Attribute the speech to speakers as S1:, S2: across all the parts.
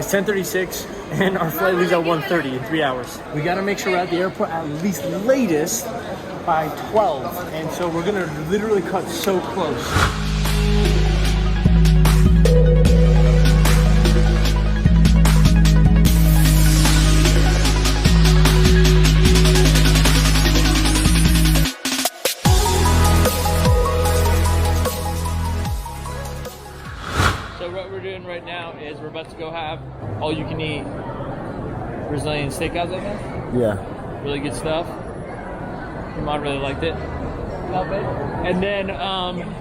S1: It's 10:36, and our flight leaves at 1:30 in 3 hours. We gotta make sure we're at the airport at least latest by 12, and so we're gonna literally cut so close. So what we're doing right now is we're about to go have all you can eat Brazilian steakhouse, I think.
S2: Yeah.
S1: Really good stuff. Your mom really liked it. And then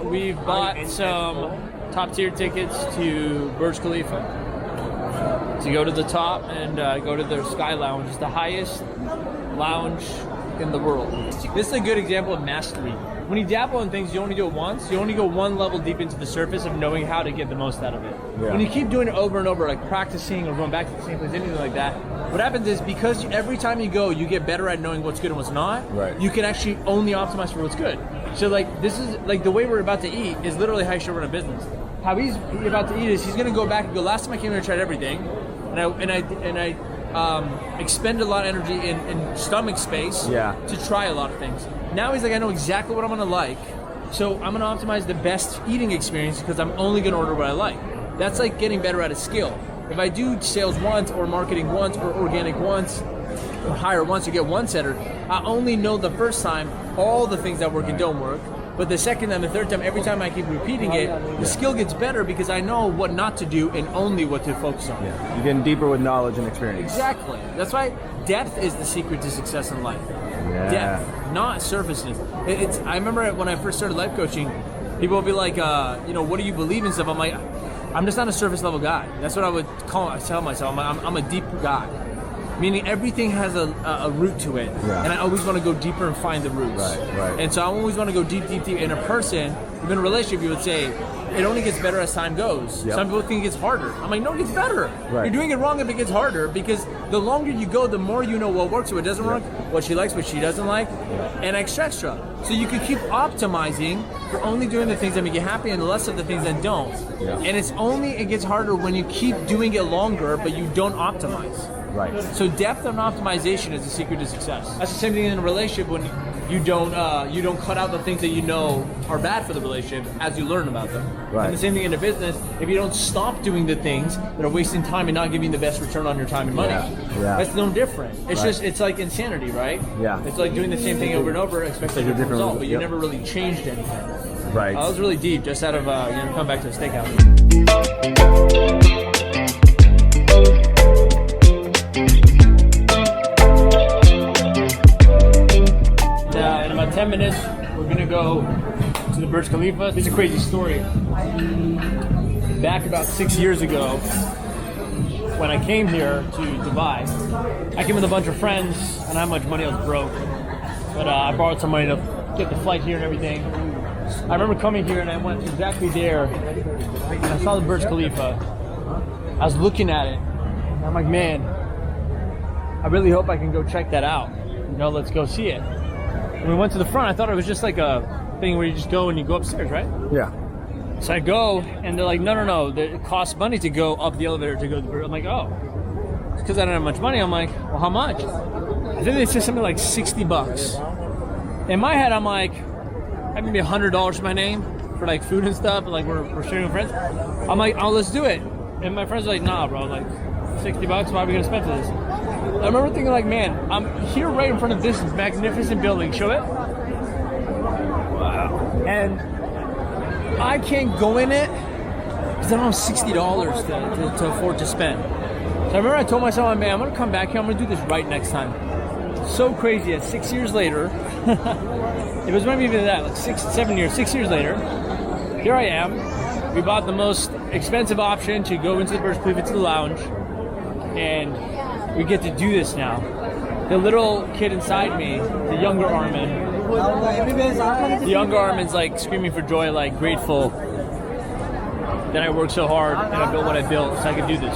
S1: we've bought some top tier tickets to Burj Khalifa to go to the top and go to their Sky Lounge. It's the highest lounge in the world. This is a good example of mastery. When you dabble in things, you only do it once. You only go one level deep into the surface of knowing how to get the most out of it.
S2: Yeah.
S1: When you keep doing it over and over, like practicing or going back to the same place, anything like that, what happens is because every time you go, you get better at knowing what's good and what's not.
S2: Right.
S1: You can actually only optimize for what's good. So like this is like the way we're about to eat is literally how you should run a business. How he's about to eat is he's gonna go back and go, last time I came here, I tried everything, and I expended a lot of energy in stomach space to try a lot of things. Now he's like, I know exactly what I'm gonna like, so I'm gonna optimize the best eating experience because I'm only gonna order what I like. That's like getting better at a skill. If I do sales once or marketing once or organic once or hire once or get one setter, I only know the first time all the things that work and don't work. But the second time, the third time, every time I keep repeating it, the skill gets better because I know what not to do and only what to focus on.
S2: Yeah. You're getting deeper with knowledge and experience.
S1: Exactly. That's why depth is the secret to success in life.
S2: Yeah.
S1: Depth, not surfaceness. I remember when I first started life coaching, people would be like, what do you believe in stuff? I'm like, I'm just not a surface level guy. That's what I would tell myself. I'm a deep guy. Meaning everything has a root to it, and I always want to go deeper and find the roots.
S2: Right.
S1: And so I always want to go deep. In a person, in a relationship, you would say it only gets better as time goes.
S2: Yep.
S1: Some people think it gets harder. I'm like, no, it gets better.
S2: Right.
S1: You're doing it wrong if it gets harder because the longer you go, the more you know what works, what doesn't work, what she likes, what she doesn't like, and extra. So you can keep optimizing for only doing the things that make you happy and less of the things that don't.
S2: Yeah.
S1: And it gets harder when you keep doing it longer, but you don't optimize.
S2: Right.
S1: So depth and optimization is the secret to success. That's the same thing in a relationship when you don't cut out the things that you know are bad for the relationship as you learn about them.
S2: Right.
S1: And the same thing in a business, if you don't stop doing the things that are wasting time and not giving the best return on your time and money, that's no different. It's just, it's like insanity, right?
S2: Yeah.
S1: It's like doing the same thing over and over, expecting a different result, but you never really changed anything.
S2: Right.
S1: That was really deep, just out of, come back to the steakhouse. In about 10 minutes, we're gonna go to the Burj Khalifa. It's a crazy story. Back about 6 years ago, when I came here to Dubai, I came with a bunch of friends, and how much money I was broke. But I borrowed some money to get the flight here and everything. I remember coming here, and I went exactly there, and I saw the Burj Khalifa. I was looking at it, and I'm like, man, I really hope I can go check that out. Let's go see it. When we went to the front, I thought it was just like a thing where you just go and you go upstairs, right?
S2: Yeah.
S1: So I go, and they're like, no, it costs money to go up the elevator to go to the Burj. I'm like, oh. It's because I don't have much money. I'm like, well, how much? I think they said something like $60. In my head, I'm like, I have maybe $100 to my name for like food and stuff, and like we're sharing with friends. I'm like, oh, let's do it. And my friends are like, nah, bro, like $60, why are we gonna spend for this? I remember thinking like, man, I'm here right in front of this magnificent building. Show it. Wow. And I can't go in it because I don't have $60 to afford to spend. So I remember I told myself, man, I'm gonna come back here. I'm gonna do this right next time. So crazy that 6 years later, it was maybe even that, like 6 years later, here I am. We bought the most expensive option to go into the Burj Khalifa to the lounge, and we get to do this now. The little kid inside me, the younger Armin's like screaming for joy, like grateful that I worked so hard and I built what I built so I could do this.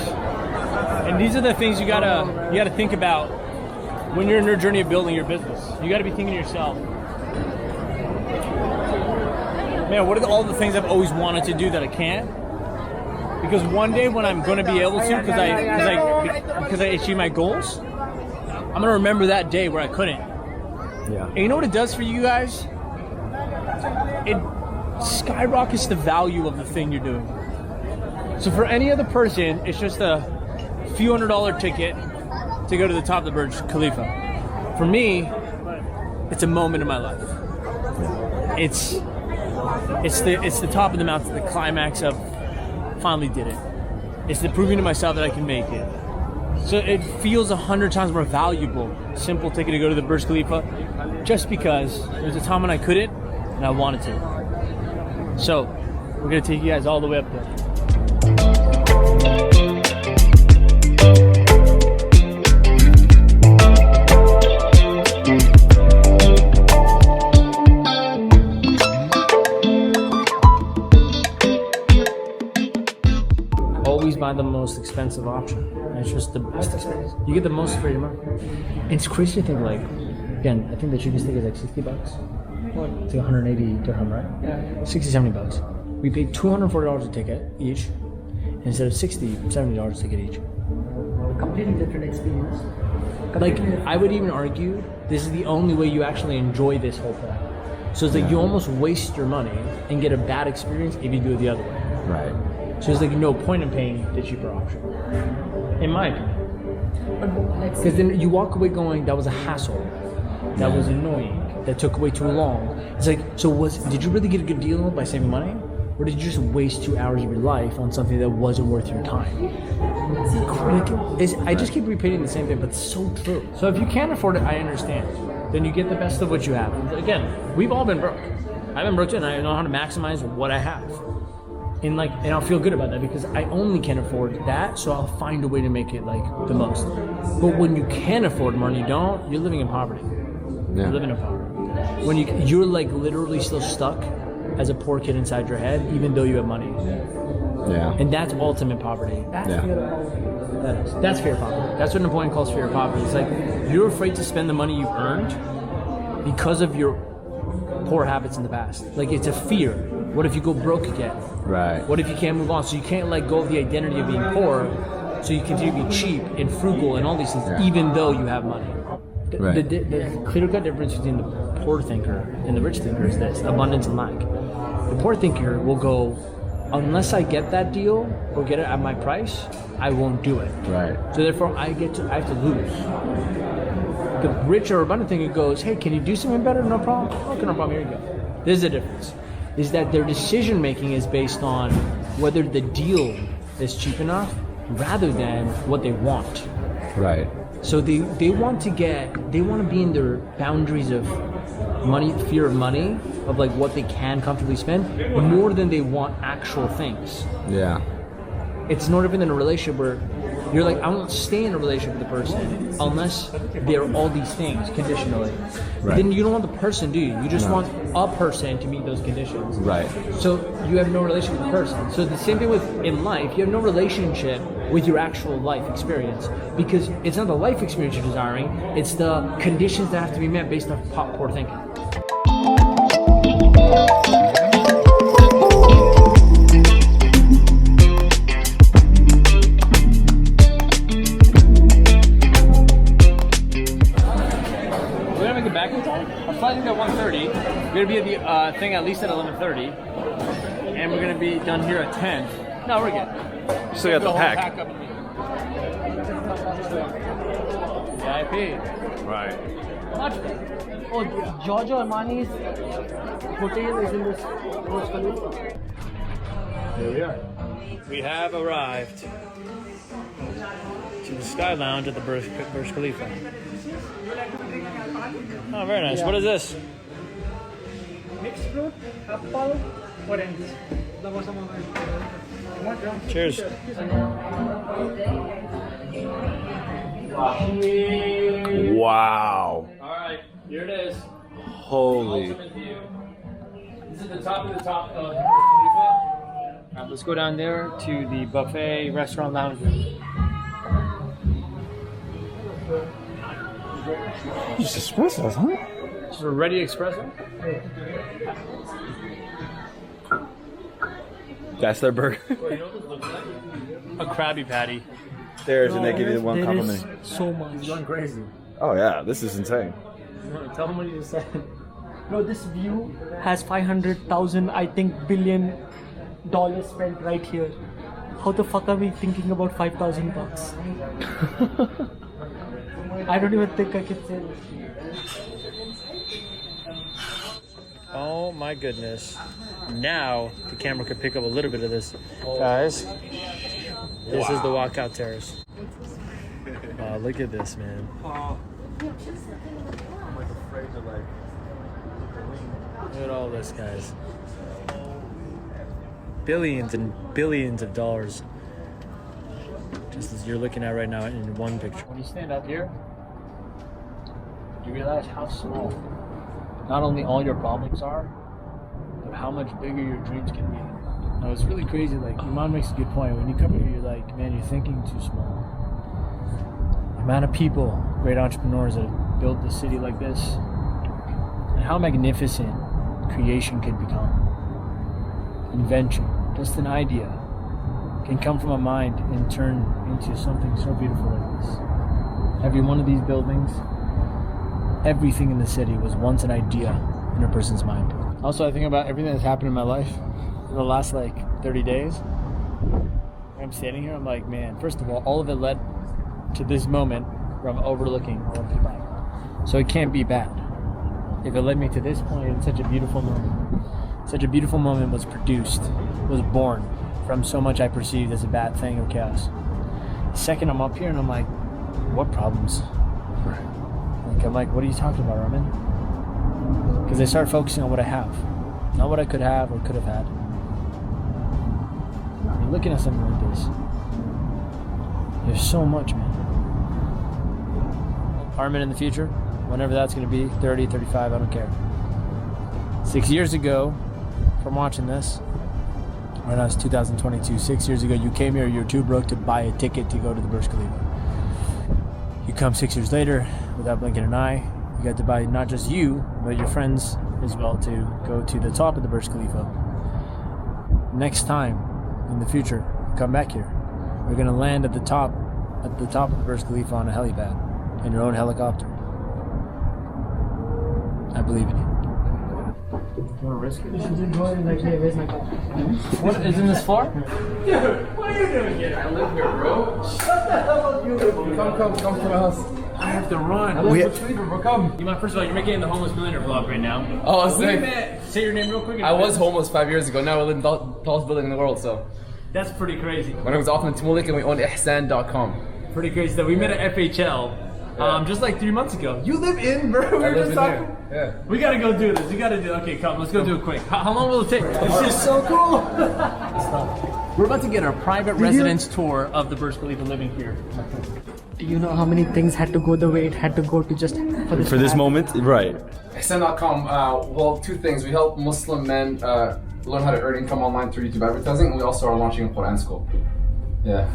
S1: And these are the things you gotta think about when you're in your journey of building your business. You gotta be thinking to yourself, man, what are all the things I've always wanted to do that I can't? Because one day when I'm going to be able to, because I achieve my goals, I'm going to remember that day where I couldn't.
S2: Yeah.
S1: And you know what it does for you guys? It skyrockets the value of the thing you're doing. So for any other person, it's just a few $100 ticket to go to the top of the Burj Khalifa. For me, it's a moment in my life. It's the top of the mountain, the climax of finally did it. It's the proving to myself that I can make it. So it feels 100 times more valuable, simple ticket to go to the Burj Khalifa, just because there's a time when I couldn't and I wanted to. So we're gonna take you guys all the way up there. Always buy the most expensive option. And it's just the best experience. You get the most for your money. It's crazy to think, like, again, I think the cheapest ticket is like $60. It's like 180 dirham, right? Yeah. 60, 70 bucks. We paid $240 a ticket each, instead of $60, $70 a ticket each.
S3: Completely different experience.
S1: Like, I would even argue this is the only way you actually enjoy this whole thing. So it's like you almost waste your money and get a bad experience if you do it the other way.
S2: Right.
S1: So there's like no point in paying the cheaper option, in my opinion. Because then you walk away going, that was a hassle, that was annoying, that took way too long. It's like, so did you really get a good deal by saving money? Or did you just waste 2 hours of your life on something that wasn't worth your time? I just keep repeating the same thing, but it's so true. So if you can't afford it, I understand. Then you get the best of what you have. Again, we've all been broke. I've been broke too, and I know how to maximize what I have. And I'll feel good about that because I only can afford that, so I'll find a way to make it like the most. But when you can afford more and you don't, you're living in poverty.
S2: Yeah.
S1: You're living in poverty. When you're like literally still stuck as a poor kid inside your head, even though you have money.
S2: Yeah.
S1: And that's ultimate poverty.
S3: That's
S2: Yeah.
S3: fear of poverty.
S1: That's fear of poverty. That's what Napoleon calls fear of poverty. It's like you're afraid to spend the money you've earned because of your poor habits in the past. Like it's a fear. What if you go broke again?
S2: Right.
S1: What if you can't move on? So you can't let go of the identity of being poor, so you continue to be cheap and frugal and all these things, even though you have money.
S2: Right.
S1: The clear-cut difference between the poor thinker and the rich thinker is this: abundance and lack. The poor thinker will go, unless I get that deal or get it at my price, I won't do it.
S2: Right.
S1: So therefore, I have to lose. The rich or abundant thinker goes, hey, can you do something better? No problem. Okay, no problem. Here you go. This is the difference. Is that their decision making is based on whether the deal is cheap enough rather than what they want.
S2: Right.
S1: So they want to be in their boundaries of money, fear of money, of like what they can comfortably spend, more than they want actual things.
S2: Yeah.
S1: It's no different than a relationship where you're like, I won't stay in a relationship with the person unless they're all these things conditionally.
S2: Right.
S1: Then you don't want the person, do you? You just want a person to meet those conditions.
S2: Right.
S1: So you have no relationship with the person. So the same thing in life, you have no relationship with your actual life experience because it's not the life experience you're desiring, it's the conditions that have to be met based on poor thinking. Our flight's at 1:30. We're gonna be at the thing at least at 11:30, and we're gonna be done here at 10. No, we're good.
S2: Still got the
S1: whole
S2: pack.
S1: pack up. VIP.
S2: Right.
S1: Much.
S3: Oh, Giorgio Armani's hotel is in this Burj Khalifa.
S1: Here we are. We have arrived to the Sky Lounge at the Burj Khalifa. Oh, very nice.
S3: Yeah.
S1: What is this?
S3: Mixed fruit, apple, orange.
S1: Cheers.
S2: Wow.
S1: All right, here it is.
S2: Holy.
S1: Ultimate view. This is the top of the top of the Burj Khalifa. Let's go down there to the buffet restaurant lounge.
S2: Just espressos, huh?
S1: This is a ready espresso.
S2: That's their burger.
S1: A Krabby Patty.
S2: There's, and they give you the one
S3: There is
S2: compliment.
S3: so much.
S1: Going crazy.
S2: Oh yeah, this is insane.
S1: Tell them what you just said.
S3: Bro, this view has 500,000, I think, billion dollars spent right here. How the fuck are we thinking about 5,000 bucks? I don't even think I can say this.
S1: Oh my goodness. Now the camera could pick up a little bit of this. Guys, this is the walkout terrace. Oh, look at this, man. Look at all this, guys. Billions and billions of dollars. Just as you're looking at right now in one picture. When you stand up here, you realize how small not only all your problems are, but how much bigger your dreams can be. Now, it's really crazy. Like, your mom makes a good point. When you come here, you're like, man, you're thinking too small. The amount of people, great entrepreneurs that have built a city like this, and how magnificent creation can become. Invention, just an idea, can come from a mind and turn into something so beautiful like this. Every one of these buildings, everything in the city was once an idea in a person's mind. Also, I think about everything that's happened in my life in the last like 30 days. I'm standing here, I'm like, man, first of all of it led to this moment where I'm overlooking all of Dubai. So it can't be bad. If it led me to this point in such a beautiful moment was produced, was born from so much I perceived as a bad thing or chaos. Second, I'm up here and I'm like, what problems? I'm like, what are you talking about, Roman? Because I start focusing on what I have, not what I could have or could have had. I mean, looking at something like this, there's so much, man. Apartment in the future, whenever that's going to be, 30, 35, I don't care. 6 years ago, from watching this, right now it's 2022, 6 years ago, you came here, you're too broke to buy a ticket to go to the Burj Khalifa. You come 6 years later, without blinking an eye, you got to buy not just you, but your friends as well to go to the top of the Burj Khalifa. Next time, in the future, come back here. We're gonna land at the top of the Burj Khalifa on a helipad, in your own helicopter. I believe in you. You wanna risk it?
S3: You should go and like, hey, where's my car?
S1: What, is in this floor?
S4: What are you doing here? I live here, bro. Come to my house.
S1: I have to run.
S4: Come.
S1: You mind, first of all, you're making the homeless millionaire vlog right now.
S4: Oh,
S1: We
S4: sick.
S1: met. Say your name real quick.
S4: I was homeless 5 years ago. Now I live in the tallest building in the world. So
S1: That's pretty crazy.
S4: my name is Othman Tmulik, and we own Ihsan.com.
S1: Pretty crazy that we met at FHL just like 3 months ago. You live in, bro. We
S4: I
S1: were
S4: live
S1: just
S4: in
S1: talking.
S4: there. Yeah.
S1: We gotta go do this. We gotta do. Okay, come. Let's go do it quick. How long will it take? This is so cool. We're about to get our private residence tour of the Burj Khalifa living here.
S3: Do you know how many things had to go the way it had to go to just for this?
S2: For this
S3: to happen?
S2: moment, right?
S4: Ihsan.com. Well, two things. We help Muslim men learn how to earn income online through YouTube advertising, and we also are launching a Quran school. Yeah.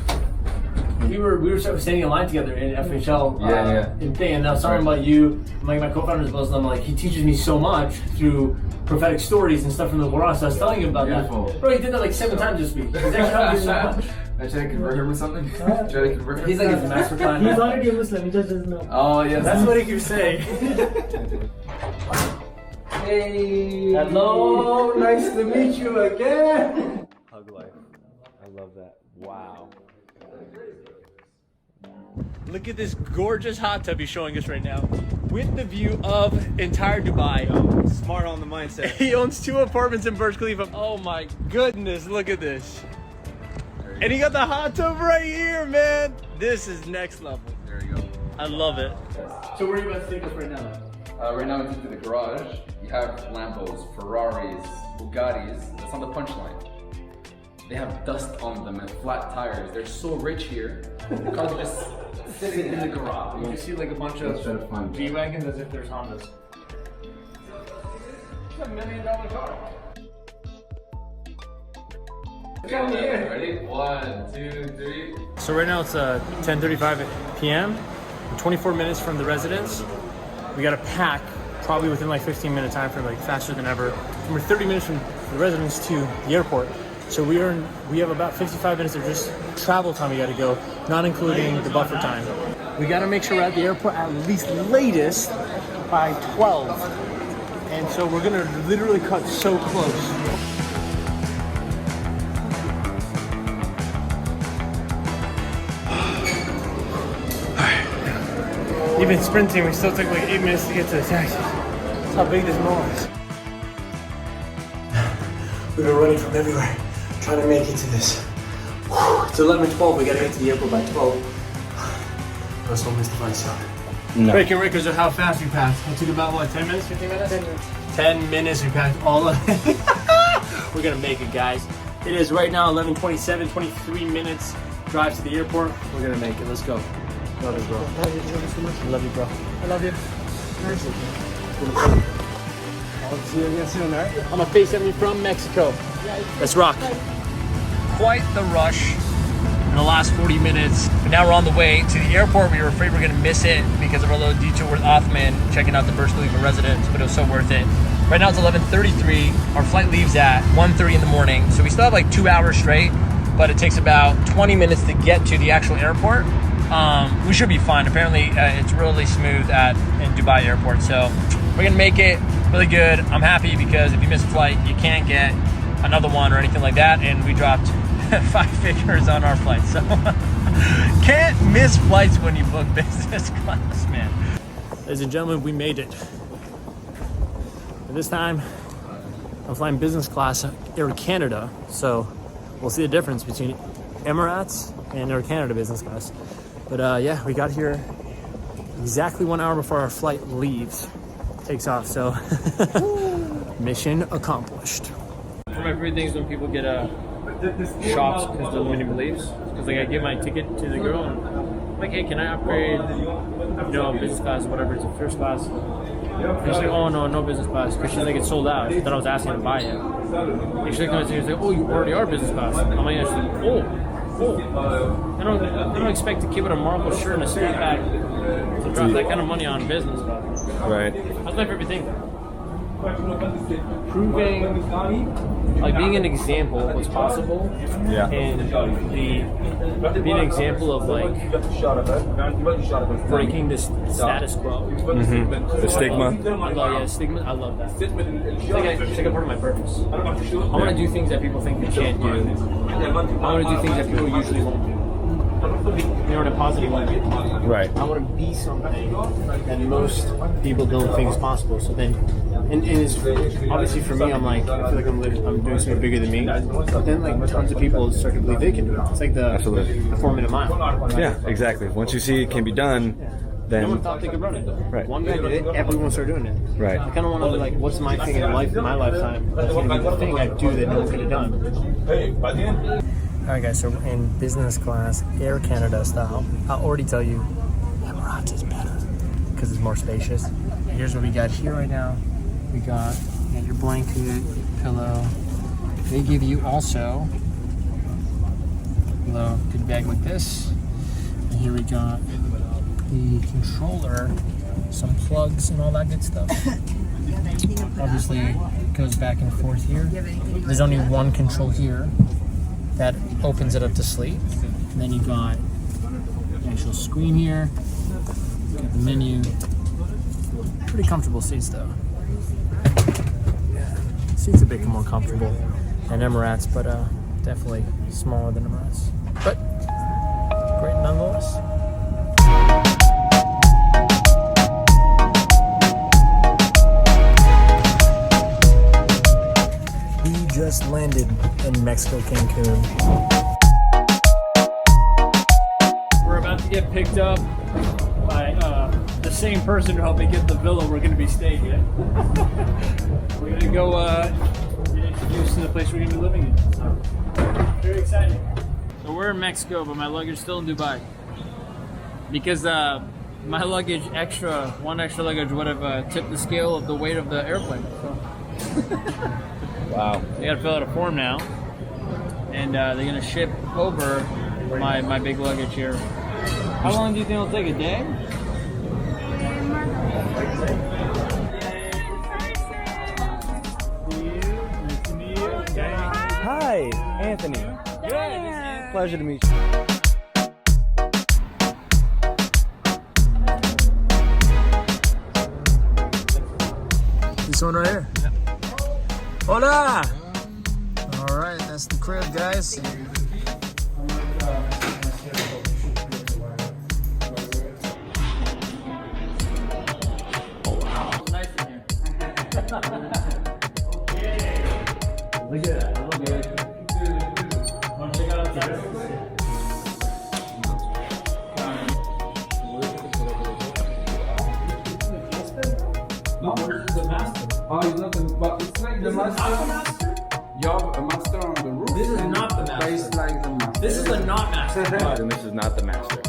S1: We were standing in line together in FHL.
S4: Yeah.
S1: Thing, and I was talking about you. My co-founder is Muslim. Like, he teaches me so much through prophetic stories and stuff from the Quran. So I was telling him about
S4: Beautiful.
S1: that. Bro, he did that like 7 times this week. He's actually taught me so much.
S4: I try to convert him with something. Try to convert him.
S1: He's like his master plan.
S3: He's already a Muslim. He just doesn't know.
S4: Oh yes.
S1: That's what he keeps saying.
S4: Hey.
S1: Hello, nice to meet you again.
S2: Hug life. I love that. Wow.
S1: Look at this gorgeous hot tub he's showing us right now, with the view of entire Dubai.
S2: Smart on the mindset.
S1: He owns 2 apartments in Burj Khalifa. Oh my goodness, look at this. And he got the hot tub right here, man. This is next level.
S4: There you go.
S1: I love it. So where are you about to take us right now?
S4: Right now into the garage, you have Lambos, Ferraris, Bugattis. That's on the punchline. They have dust on them and flat tires. They're so rich here. The cars are just sitting in the garage.
S1: You see like a bunch of G-Wagons as if there's Hondas. It's $1 million car.
S4: Ready? 1, 2, 3.
S1: So right now it's 10:35 p.m. We're 24 minutes from the residence. We got to pack probably within like 15-minute time frame, like faster than ever. And we're 30 minutes from the residence to the airport. So we have about 55 minutes of just travel time we gotta go, not including the buffer time. We gotta make sure we're at the airport at least latest by 12. And so we're gonna literally cut so close. Even sprinting, we still took like 8 minutes to get to the taxi. That's how big this mall is. We've been running from everywhere, trying to make it to this. Whew, it's 11:12, we gotta get to the airport by 12. I was so missed the flight, so.
S2: No.
S1: Breaking records of how fast we passed. It took about what, 10 minutes, 15 minutes? 10 minutes. 10 minutes, we passed all of it. We're gonna make it, guys. It is right now 11:27, 23 minutes drive to the airport. We're gonna make it, let's go. Love you, bro.
S3: Love you so much.
S1: I love you, bro.
S3: I love you.
S1: I'll see you again soon, alright? I'm gonna FaceTime you from Mexico. Let's rock. Quite the rush in the last 40 minutes, but now we're on the way to the airport. We were afraid we were gonna miss it because of our little detour with Othman, checking out the Burj Khalifa residence, but it was so worth it. Right now it's 11:33. Our flight leaves at 1:30 in the morning, so we still have like 2 hours straight, but it takes about 20 minutes to get to the actual airport. We should be fine. Apparently, it's really smooth in Dubai airport, so we're gonna make it really good. I'm happy because if you miss a flight, you can't get another one or anything like that, and we dropped 5 figures on our flight, so can't miss flights when you book business class, man. Ladies and gentlemen, we made it. And this time, I'm flying business class Air Canada, so we'll see the difference between Emirates and Air Canada business class. But yeah, we got here exactly 1 hour before our flight takes off, so mission accomplished. One of my favorite things when people get shops because the minimum leaves, because like I give my ticket to the girl and I'm like, hey, can I upgrade, business class or whatever, it's a first class. And she's like, oh no business class, because she's like, it's sold out. Then I was asking to buy it. And she comes to me and she's like, oh, you already are business class. I'm like, yeah. She's like, oh. I don't expect to keep it a Marvel shirt and a sweet bag to drop that kind of money on business class.
S2: Right.
S1: That's my favorite thing. Proving, like being an example of what's possible,
S2: Yeah.
S1: and being an example of like breaking this status quo.
S2: Mm-hmm. The stigma.
S1: Stigma. I love that. It's like a part of my purpose. I want to do things that people think they can't do. I want to do things that people usually won't do. In a positive way.
S2: Right.
S1: I want to be something that most people don't think is possible. So then, and it's obviously for me, I'm like, I feel like I'm doing something bigger than me. But then, like, tons of people start to believe they can do it. It's like the 4-minute mile.
S2: Yeah, exactly. Once you see it can be done, then
S1: no one thought they could run it.
S2: Right.
S1: One guy did it, everyone started doing it.
S2: Right.
S1: I kind of want to be like, what's my thing in life, my lifetime? That's going to be the thing I do that no one could have done. Alright guys, so we're in business class, Air Canada style. I'll already tell you, Emirates is better because it's more spacious. Here's what we got here right now. We got your blanket, pillow. They give you also a little good bag like this. And here we got the controller, some plugs and all that good stuff. Obviously, it goes back and forth here. There's only one control here that opens it up to sleep. And then you got the actual screen here, got the menu. Pretty comfortable seats though. Yeah, seats a bit more comfortable than Emirates, but definitely smaller than Emirates. But great nonetheless. Just landed in Mexico, Cancun. We're about to get picked up by the same person who helped me get the villa we're going to be staying in. We're going to go get introduced to the place we're going to be living in. So, very exciting. So we're in Mexico, but my luggage is still in Dubai. Because my luggage, one extra luggage would have tipped the scale of the weight of the airplane. So.
S2: Wow.
S1: They gotta fill out a form now, and they're gonna ship over my big luggage here. How long do you think it'll take? A day?
S5: Hi,
S2: Anthony.
S3: Damn.
S2: Pleasure to meet you.
S5: This one right here. Hola! Alright, that's the crib, guys.
S1: Look at that. Look good. Want to check out the No, this is the master.
S4: Oh, it's not but it's like the master. You have a master on the roof.
S1: This is not the
S4: But it's
S1: master.
S4: like the master.
S1: This is the not master.
S2: And this is not the master.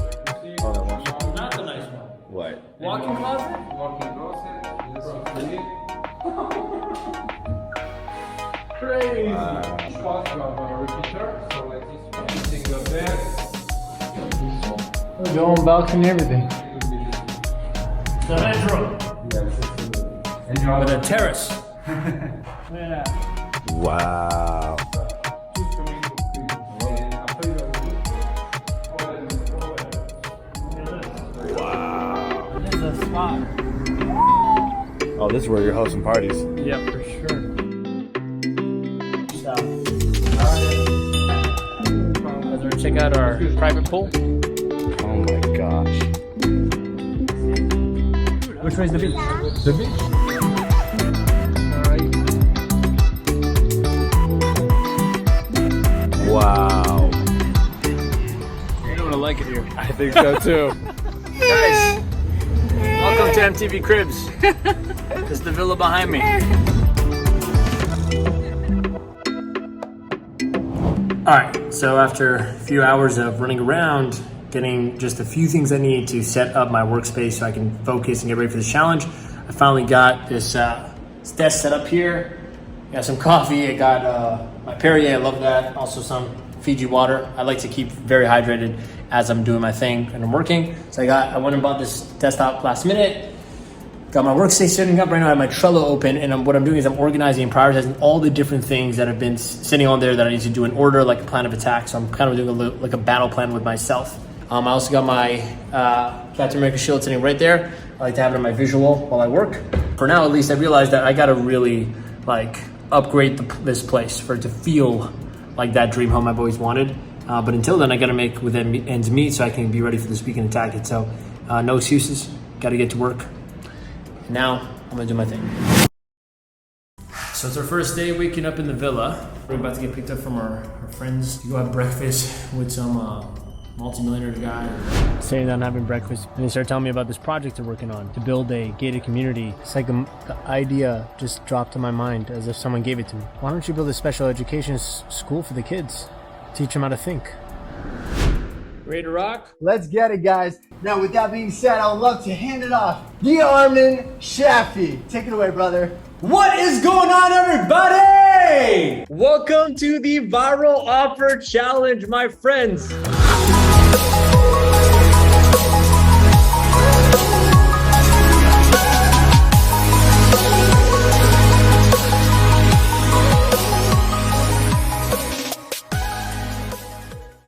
S2: Oh, that one.
S1: Not the nice one.
S2: What?
S1: Walk-in closet?
S4: Walking closet. This is the
S1: Crazy.
S4: spot. You have a repeater. So like this one. Single bed.
S5: Your own balcony, everything.
S1: The nice room.
S4: And you have
S1: With a terrace.
S2: Wow.
S1: This is a spot.
S2: Oh, this is where you're hosting parties.
S1: Yeah, for sure. So, let's go check out our private pool.
S2: Oh my gosh.
S1: Which way is the beach?
S2: The beach. Wow.
S1: You're gonna like it here.
S2: I think so too.
S1: Guys, welcome to MTV Cribs. This is the villa behind me. Alright, so after a few hours of running around, getting just a few things I need to set up my workspace so I can focus and get ready for this challenge, I finally got this desk set up here. Got some coffee, I got my Perrier, I love that. Also some Fiji water. I like to keep very hydrated as I'm doing my thing and I'm working. So I went and bought this desktop last minute. Got my workstation setting up right now. I have my Trello open, and what I'm doing is I'm organizing and prioritizing all the different things that have been sitting on there that I need to do in order, like a plan of attack. So I'm kind of doing like a battle plan with myself. I also got my Captain America shield sitting right there. I like to have it on my visual while I work. For now, at least, I realized that I gotta really like upgrade this place for it to feel like that dream home I've always wanted. But until then, I gotta make with ends meet so I can be ready for this weekend attack it. So no excuses. Gotta get to work. Now, I'm gonna do my thing. So it's our first day waking up in the villa. We're about to get picked up from our friends to go have breakfast with some multi-millionaire guy. Sitting down having breakfast, and they start telling me about this project they're working on to build a gated community. It's like the idea just dropped in my mind as if someone gave it to me. Why don't you build a special education school for the kids? Teach them how to think. Ready to rock?
S6: Let's get it, guys. Now, with that being said, I would love to hand it off to Armin Shaffi. Take it away, brother.
S1: What is going on, everybody? Welcome to the Viral Offer Challenge, my friends.